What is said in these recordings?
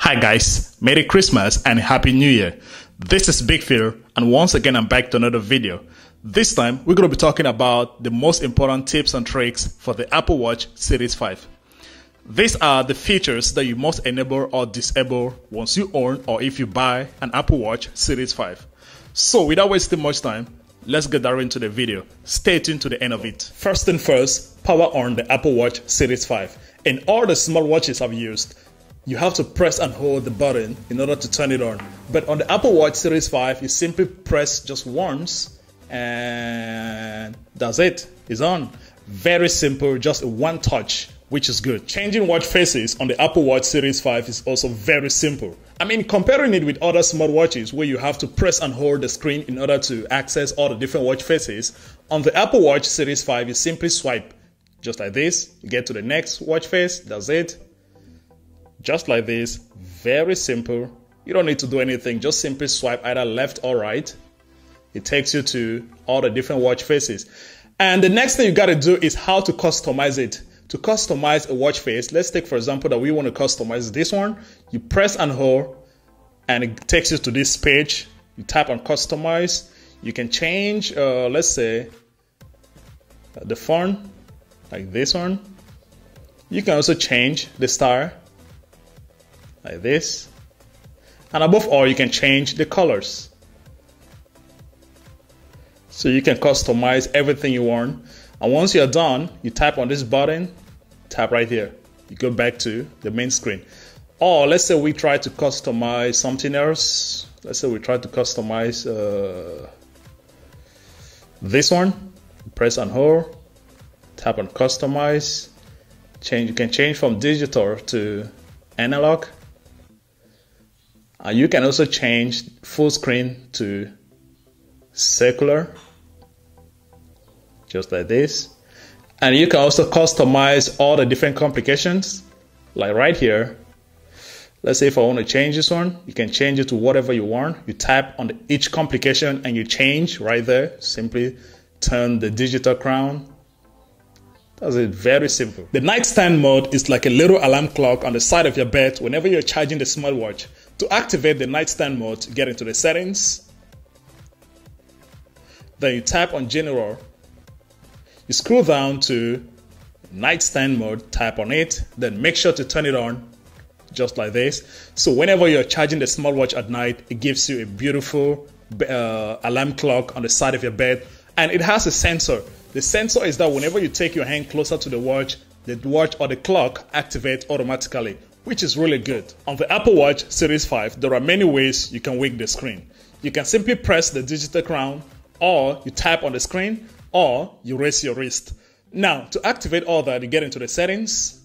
Hi guys, Merry Christmas and Happy New Year. This is Big Phil and once again I'm back to another video. This time we're going to be talking about the most important tips and tricks for the Apple Watch Series 5. These are the features that you must enable or disable once you own or if you buy an Apple Watch Series 5. So without wasting much time, let's get directly into the video. Stay tuned to the end of it. First thing first, power on the Apple Watch Series 5. In all the smartwatches I've used, you have to press and hold the button in order to turn it on. But on the Apple Watch Series 5, you simply press just once and that's it. It's on. Very simple, just one touch, which is good. Changing watch faces on the Apple Watch Series 5 is also very simple. I mean, comparing it with other smartwatches where you have to press and hold the screen in order to access all the different watch faces, on the Apple Watch Series 5, you simply swipe just like this. You get to the next watch face, that's it. Just like this, very simple. You don't need to do anything, just simply swipe either left or right. It takes you to all the different watch faces. And the next thing you got to do is how to customize it. To customize a watch face, let's take for example that we want to customize this one. You press and hold and it takes you to this page. You tap on customize. You can change, let's say, the font like this one. You can also change the style like this, and above all you can change the colors, so you can customize everything you want. And once you're done, you tap on this button, tap right here, you go back to the main screen. Or let's say we try to customize something else. Let's say we try to customize this one. Press and hold, tap on customize, change. You can change from digital to analog. And you can also change full screen to circular, just like this. And you can also customize all the different complications, like right here. Let's say if I want to change this one, you can change it to whatever you want. You tap on each complication and you change right there. Simply turn the digital crown. That's it, very simple. The nightstand mode is like a little alarm clock on the side of your bed whenever you're charging the smartwatch. To activate the nightstand mode, get into the settings. Then you tap on general. You scroll down to nightstand mode, tap on it, then make sure to turn it on just like this. So whenever you're charging the smartwatch at night, it gives you a beautiful alarm clock on the side of your bed. And it has a sensor. The sensor is that whenever you take your hand closer to the watch or the clock activates automatically, which is really good. On the Apple Watch Series 5, there are many ways you can wake the screen. You can simply press the digital crown, or you tap on the screen, or you raise your wrist. Now, to activate all that, you get into the settings.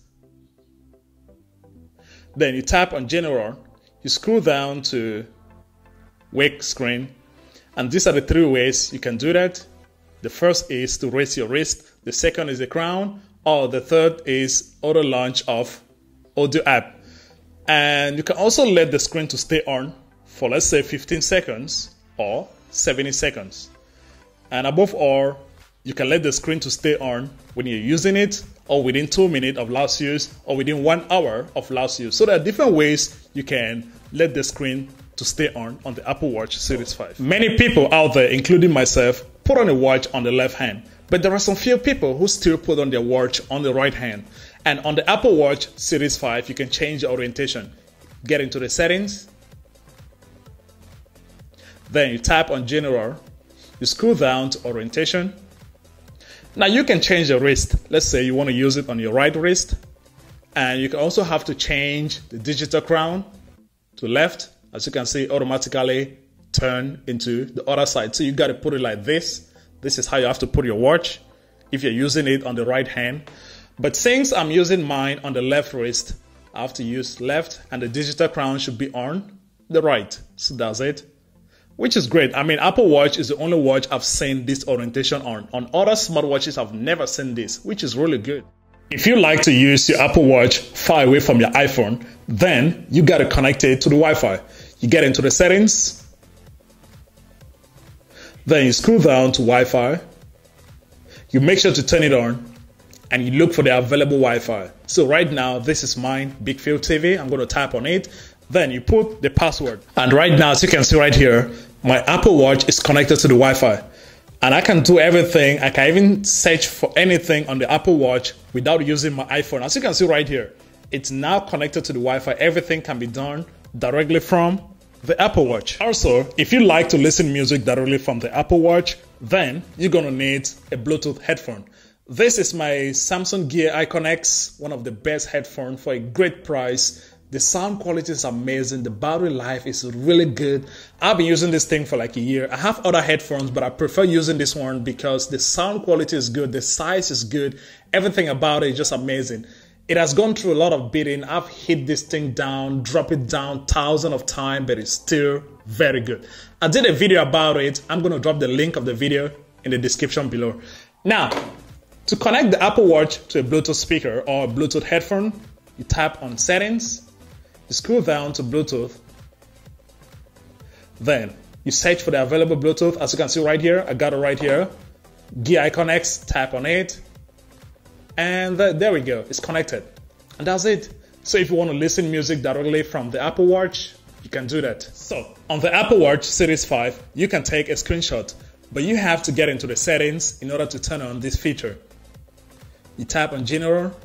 Then you tap on general. You scroll down to wake screen. And these are the three ways you can do that. The first is to raise your wrist. The second is the crown. Or the third is auto launch of audio app. And you can also let the screen to stay on for let's say 15 seconds or 70 seconds. And above all, you can let the screen to stay on when you're using it, or within 2 minutes of last use, or within 1 hour of last use. So there are different ways you can let the screen to stay on the Apple Watch Series 5. Many people out there, including myself, put on a watch on the left hand, but there are some few people who still put on their watch on the right hand. And on the Apple Watch Series 5, you can change the orientation. Get into the settings. Then you tap on general. You scroll down to orientation. Now you can change the wrist. Let's say you want to use it on your right wrist. And you can also have to change the digital crown to left. As you can see, automatically turn into the other side. So you got to put it like this. This is how you have to put your watch if you're using it on the right hand. But since I'm using mine on the left wrist, I have to use left, and the digital crown should be on the right. So that's it, which is great. I mean, Apple Watch is the only watch I've seen this orientation on. On other smartwatches, I've never seen this, which is really good. If you like to use your Apple Watch far away from your iPhone, then you got to connect it to the Wi-Fi. You get into the settings. Then you scroll down to Wi-Fi. You make sure to turn it on. And you look for the available Wi-Fi. So right now, this is mine, Big Phil TV. I'm going to tap on it. Then you put the password. And right now, as you can see right here, my Apple Watch is connected to the Wi-Fi. And I can do everything. I can even search for anything on the Apple Watch without using my iPhone. As you can see right here, it's now connected to the Wi-Fi. Everything can be done directly from the Apple Watch. Also, if you like to listen to music directly from the Apple Watch, then you're gonna need a Bluetooth headphone. This is my Samsung Gear Icon X, one of the best headphones for a great price. The sound quality is amazing. The battery life is really good. I've been using this thing for like a year. I have other headphones, but I prefer using this one because the sound quality is good. The size is good. Everything about it is just amazing. It has gone through a lot of beating. I've hit this thing down, drop it down thousands of times, but it's still very good. I did a video about it. I'm going to drop the link of the video in the description below. Now, to connect the Apple Watch to a Bluetooth speaker or a Bluetooth headphone, you tap on Settings. You scroll down to Bluetooth, then you search for the available Bluetooth. As you can see right here, I got it right here. Gear Icon X, tap on it, and there we go, it's connected. And that's it. So if you want to listen music directly from the Apple Watch, you can do that. So on the Apple Watch Series 5, you can take a screenshot, but you have to get into the settings in order to turn on this feature. You tap on General,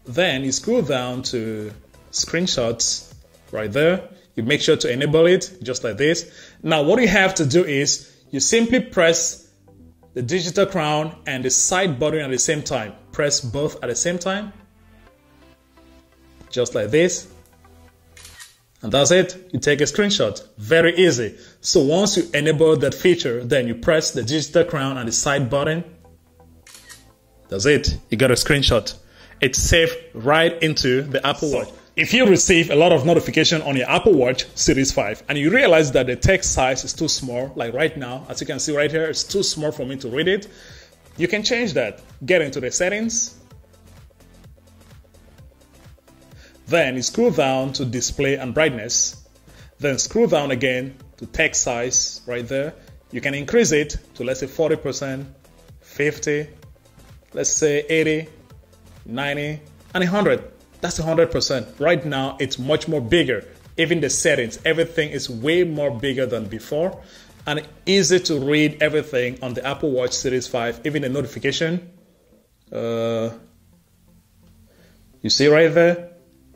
then you scroll down to Screenshots right there. You make sure to enable it just like this. Now what you have to do is you simply press the digital crown and the side button at the same time. Press both at the same time, just like this, and that's it. You take a screenshot. Very easy. So once you enable that feature, then you press the digital crown and the side button. That's it. You got a screenshot. It's saved right into the Apple Watch. If you receive a lot of notification on your Apple Watch Series 5 and you realize that the text size is too small, like right now, as you can see right here, it's too small for me to read it, you can change that. Get into the settings. Then you scroll down to display and brightness. Then scroll down again to text size right there. You can increase it to, let's say, 40%, 50, let's say 80, 90, and 100. That's 100%. Right now, it's much more bigger. Even the settings, everything is way more bigger than before. And easy to read everything on the Apple Watch Series 5. Even the notification. You see right there?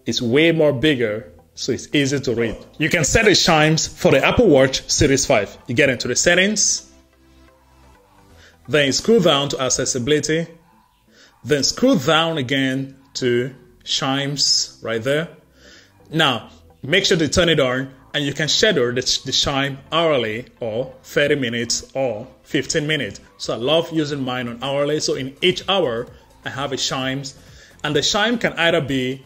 It's way more bigger, so it's easy to read. You can set the chimes for the Apple Watch Series 5. You get into the settings. Then you scroll down to accessibility. Then scroll down again to chimes right there. Now make sure to turn it on, and you can schedule the chime hourly or 30 minutes or 15 minutes. So I love using mine on hourly. So in each hour I have a chimes, and the chime can either be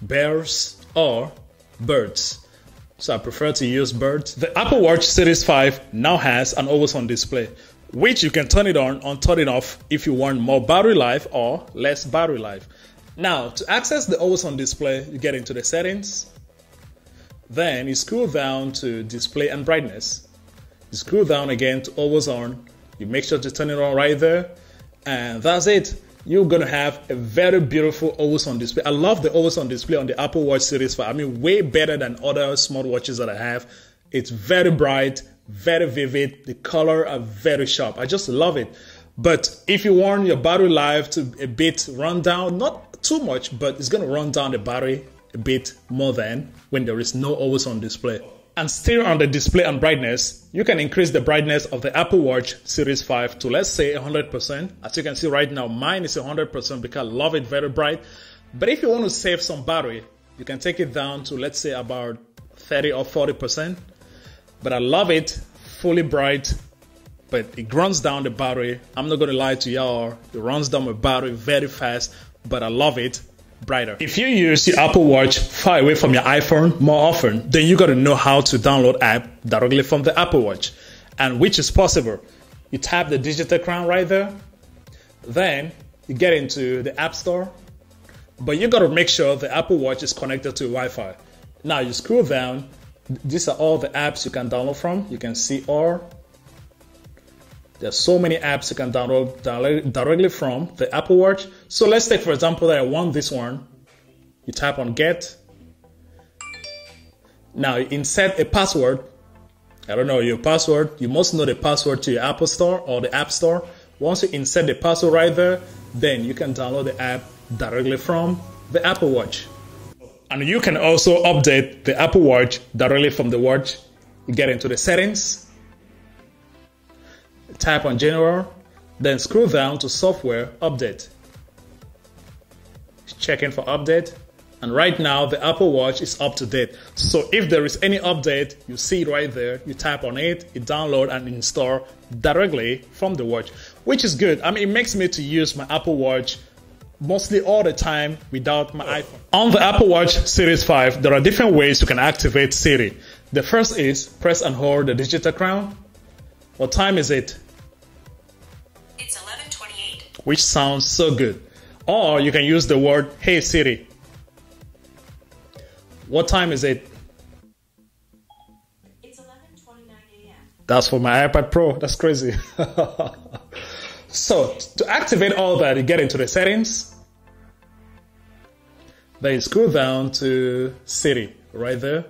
bears or birds. So I prefer to use birds. The Apple Watch Series 5 now has an always on display, which you can turn it on or turn it off if you want more battery life or less battery life. Now, to access the always on display, you get into the settings. Then you scroll down to display and brightness. You scroll down again to always on. You make sure to turn it on right there. And that's it. You're going to have a very beautiful always on display. I love the always on display on the Apple Watch Series 5. I mean, way better than other smartwatches that I have. It's very bright, very vivid. The color are very sharp. I just love it. But if you want your battery life to a bit run down, not too much, but it's going to run down the battery a bit more than when there is no always on display. And still on the display and brightness, you can increase the brightness of the Apple Watch Series 5 to, let's say, 100%. As you can see right now, mine is 100% because I love it very bright. But if you want to save some battery, you can take it down to, let's say, about 30 or 40%. But I love it fully bright, but it runs down the battery. I'm not going to lie to y'all, it runs down my battery very fast, but I love it brighter. If you use your Apple Watch far away from your iPhone more often, then you got to know how to download app directly from the Apple Watch, and which is possible. You tap the digital crown right there, then you get into the App Store, but you got to make sure the Apple Watch is connected to Wi-Fi. Now you scroll down, these are all the apps you can download from. You can see all. There's so many apps you can download directly from the Apple Watch. So let's take, for example, that I want this one. You tap on Get. Now insert a password. I don't know your password. You must know the password to your Apple Store or the App Store. Once you insert the password right there, then you can download the app directly from the Apple Watch. And you can also update the Apple Watch directly from the watch. You get into the settings, type on general, then scroll down to software update. Checking for update. And right now the Apple Watch is up to date. So if there is any update, you see it right there. You tap on it, you download and install directly from the watch, which is good. I mean, it makes me to use my Apple Watch mostly all the time without my iPhone. On the Apple Watch Series 5, there are different ways you can activate Siri. The first is press and hold the digital crown. What time is it? It's 11:28. Which sounds so good. Or you can use the word, "Hey Siri." What time is it? It's 11:29 a.m. That's for my iPad Pro. That's crazy. So to activate all that, you get into the settings. Then you scroll down to Siri right there.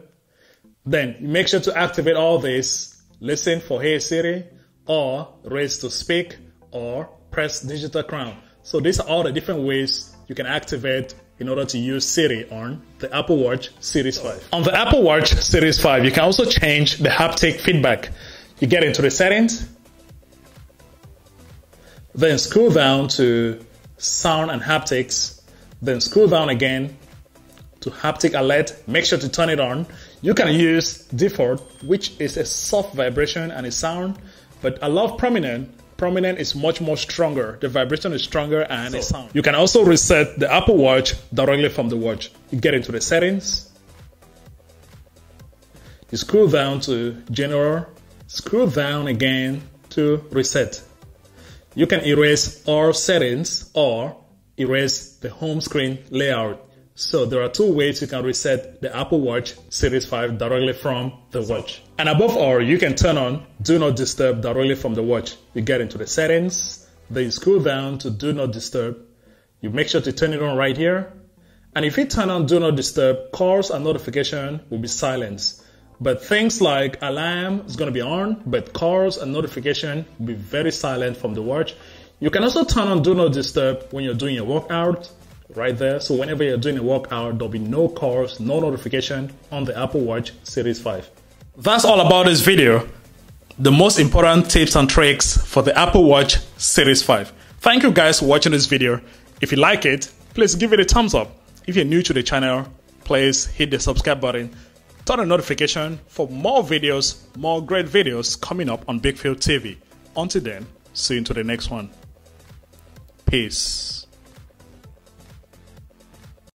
Then you make sure to activate all this. Listen for "Hey Siri" or raise to speak or press digital crown. So these are all the different ways you can activate in order to use Siri on the Apple Watch Series 5. On the Apple Watch Series 5, you can also change the haptic feedback. You get into the settings, then scroll down to sound and haptics, then scroll down again to haptic alert. Make sure to turn it on. You can use default, which is a soft vibration and a sound, but I love prominent. Prominent is much more stronger. The vibration is stronger and a sound. You can also reset the Apple Watch directly from the watch. You get into the settings. You scroll down to general. Scroll down again to reset. You can erase all settings or erase the home screen layout. So there are two ways you can reset the Apple Watch Series 5 directly from the watch. And above all, you can turn on Do Not Disturb directly from the watch. You get into the settings, then you scroll down to Do Not Disturb. You make sure to turn it on right here. And if you turn on Do Not Disturb, calls and notification will be silenced. But things like alarm is going to be on, but calls and notification will be very silent from the watch. You can also turn on Do Not Disturb when you're doing your workout. Right there. So whenever you're doing a workout, there'll be no calls, no notification on the Apple Watch Series 5. That's all about this video. The most important tips and tricks for the Apple Watch Series 5. Thank you guys for watching this video. If you like it, please give it a thumbs up. If you're new to the channel, please hit the subscribe button. Turn on notification for more videos, more great videos coming up on Big Phil TV. Until then, see you into the next one. Peace.